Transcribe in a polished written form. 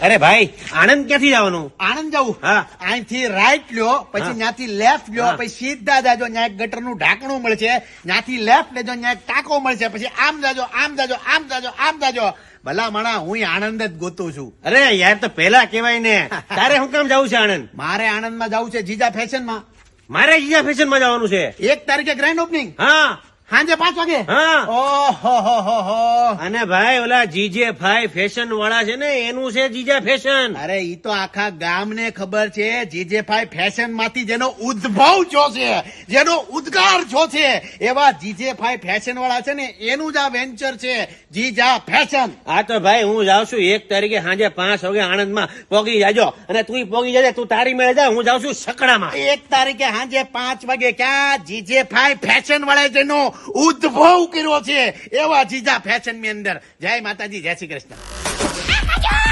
અરે ભાઈ આણંદ ક્યાંથી જવાનું? આણંદ જવું? હા. અહીંથી રાઈટ લ્યો, પછી હા. ત્યાંથી લેફ્ટ લ્યો, હા. પછી સીધા જાજો, ત્યાં એક ગટરનું ઢાંકણું મળશે, ત્યાંથી લેફ્ટ લેજો, ત્યાં એક ટાંકો મળશે, પછી આમ જાજો, આમ જાજો, આમ જાજો, આમ જાજો. ભલા માણા, હું આણંદ જ ગોતું છું. અરે યાર તો પેલા કેવાય ને. તારે શું કામ જવું છે આણંદ? મારે આણંદમાં જવું છે જીજા ફેશનમાં. મારે જીજા ફેશન માં જવાનું છે. 1 તારીખે ગ્રેન્ડ ઓપનિંગ, હા સાંજે 5 વાગે. હા. ઓહો. અને ભાઈ ઓલા જીજે ભાઈ ફેશન વાળા છે ને એનું છે જીજા ફેશન. અરે ઈ તો આખા ગામને ખબર છે. જીજેભાઈ ફેશન માંથી જેનો ઉદ્ભવ છો છે, જેનો ઉદ્ગાર છો છે, એવા જીજેભાઈ ફેશન વાળા છે ને એનું જ આ વેન્ચર છે જીજા ફેશન. હા તો ભાઈ હું જાઉં છું 1 તારીખે સાંજે 5 વાગે આણંદમાં પોગી જાજો. અને તું પોગી જાજે, તું તારી મેળે જા, હું જાઉં છું સકડામાં. 1 તારીખે સાંજે 5 વાગે ક્યાં જીજેભાઈ ફેશન વાળા જેનો ઉદ્ભવ કર્યો છે એવા જીજા ફેશન ની અંદર. જય માતાજી, જય શ્રી કૃષ્ણ.